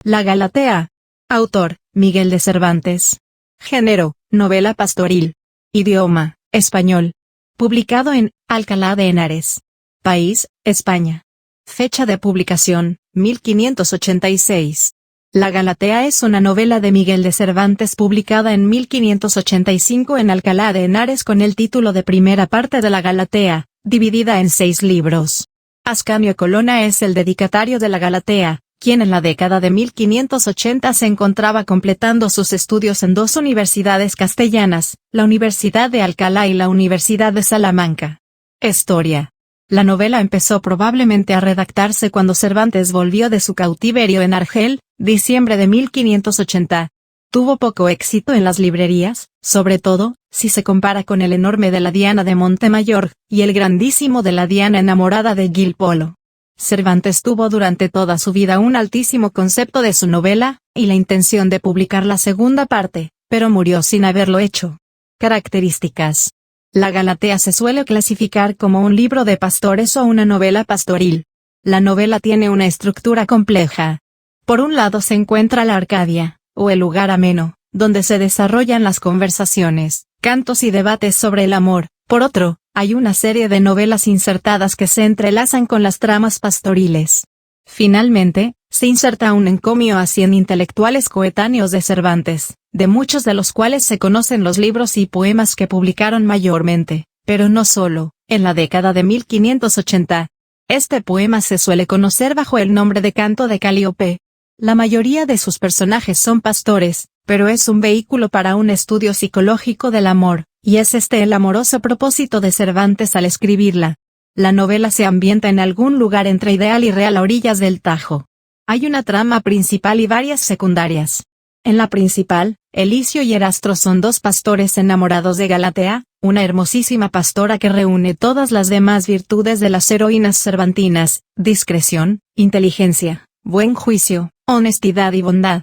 La Galatea. Autor, Miguel de Cervantes. Género, novela pastoril. Idioma, español. Publicado en Alcalá de Henares. País, España. Fecha de publicación, 1586. La Galatea es una novela de Miguel de Cervantes publicada en 1585 en Alcalá de Henares con el título de primera parte de la Galatea, dividida en 6 libros. Ascanio Colonna es el dedicatario de la Galatea, quien en la década de 1580 se encontraba completando sus estudios en 2 universidades castellanas, la Universidad de Alcalá y la Universidad de Salamanca. Historia. La novela empezó probablemente a redactarse cuando Cervantes volvió de su cautiverio en Argel, diciembre de 1580. Tuvo poco éxito en las librerías, sobre todo, si se compara con el enorme de la Diana de Montemayor, y el grandísimo de la Diana enamorada de Gil Polo. Cervantes tuvo durante toda su vida un altísimo concepto de su novela, y la intención de publicar la segunda parte, pero murió sin haberlo hecho. Características. La Galatea se suele clasificar como un libro de pastores o una novela pastoril. La novela tiene una estructura compleja. Por un lado se encuentra la Arcadia, o el lugar ameno, donde se desarrollan las conversaciones, cantos y debates sobre el amor. Por otro, hay una serie de novelas insertadas que se entrelazan con las tramas pastoriles. Finalmente, se inserta un encomio a 100 intelectuales coetáneos de Cervantes, de muchos de los cuales se conocen los libros y poemas que publicaron mayormente, pero no solo, en la década de 1580. Este poema se suele conocer bajo el nombre de Canto de Calíope. La mayoría de sus personajes son pastores, pero es un vehículo para un estudio psicológico del amor, y es este el amoroso propósito de Cervantes al escribirla. La novela se ambienta en algún lugar entre ideal y real a orillas del Tajo. Hay una trama principal y varias secundarias. En la principal, Elicio y Erastro son 2 pastores enamorados de Galatea, una hermosísima pastora que reúne todas las demás virtudes de las heroínas cervantinas: discreción, inteligencia, buen juicio, honestidad y bondad.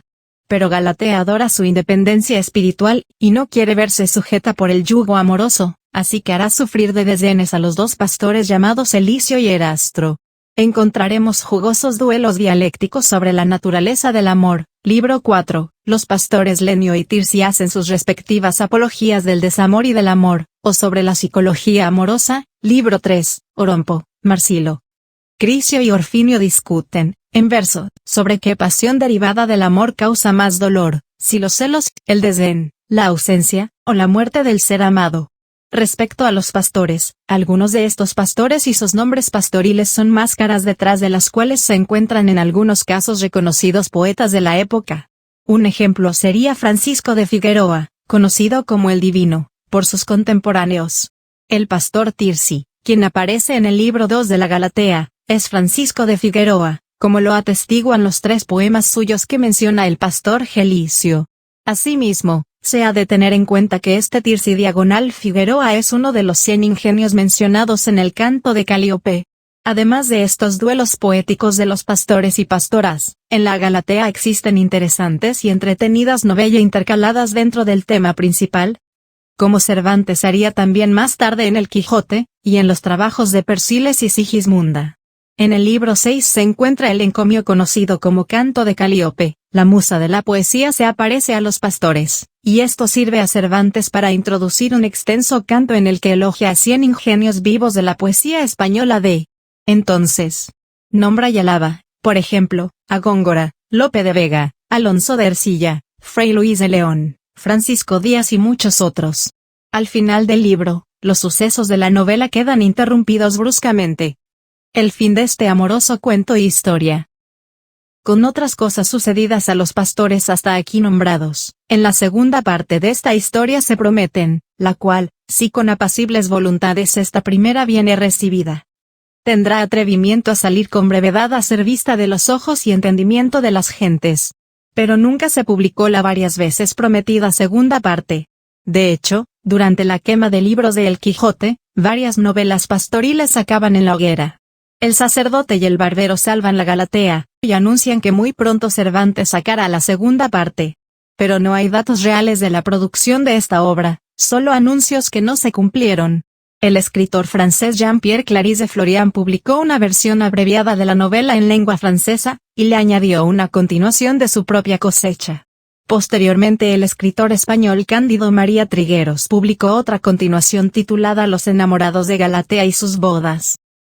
Pero Galatea adora su independencia espiritual, y no quiere verse sujeta por el yugo amoroso, así que hará sufrir de desdenes a los 2 pastores llamados Elicio y Erastro. Encontraremos jugosos duelos dialécticos sobre la naturaleza del amor. Libro 4, los pastores Lenio y Tirsi hacen sus respectivas apologías del desamor y del amor, o sobre la psicología amorosa. Libro 3, Orompo, Marsilo. Crisio y Orfinio discuten, en verso, sobre qué pasión derivada del amor causa más dolor, si los celos, el desdén, la ausencia, o la muerte del ser amado. Respecto a los pastores, algunos de estos pastores y sus nombres pastoriles son máscaras detrás de las cuales se encuentran en algunos casos reconocidos poetas de la época. Un ejemplo sería Francisco de Figueroa, conocido como el Divino, por sus contemporáneos. El pastor Tirsi, quien aparece en el libro 2 de la Galatea, es Francisco de Figueroa, como lo atestiguan los 3 poemas suyos que menciona el pastor Gelicio. Asimismo, se ha de tener en cuenta que este Tirsi diagonal Figueroa es uno de los 100 ingenios mencionados en el Canto de Calíope. Además de estos duelos poéticos de los pastores y pastoras, en la Galatea existen interesantes y entretenidas novelas intercaladas dentro del tema principal, como Cervantes haría también más tarde en el Quijote, y en los trabajos de Persiles y Sigismunda. En el libro 6 se encuentra el encomio conocido como Canto de Calíope. La musa de la poesía se aparece a los pastores, y esto sirve a Cervantes para introducir un extenso canto en el que elogia a 100 ingenios vivos de la poesía española de entonces. Nombra y alaba, por ejemplo, a Góngora, Lope de Vega, Alonso de Ercilla, Fray Luis de León, Francisco Díaz y muchos otros. Al final del libro, los sucesos de la novela quedan interrumpidos bruscamente. El fin de este amoroso cuento y historia. Con otras cosas sucedidas a los pastores hasta aquí nombrados, en la segunda parte de esta historia se prometen, la cual, si con apacibles voluntades esta primera viene recibida, tendrá atrevimiento a salir con brevedad a ser vista de los ojos y entendimiento de las gentes. Pero nunca se publicó la varias veces prometida segunda parte. De hecho, durante la quema de libros de El Quijote, varias novelas pastoriles acaban en la hoguera. El sacerdote y el barbero salvan la Galatea, y anuncian que muy pronto Cervantes sacará la segunda parte. Pero no hay datos reales de la producción de esta obra, solo anuncios que no se cumplieron. El escritor francés Jean-Pierre Clarisse Florian publicó una versión abreviada de la novela en lengua francesa, y le añadió una continuación de su propia cosecha. Posteriormente el escritor español Cándido María Trigueros publicó otra continuación titulada Los enamorados de Galatea y sus bodas.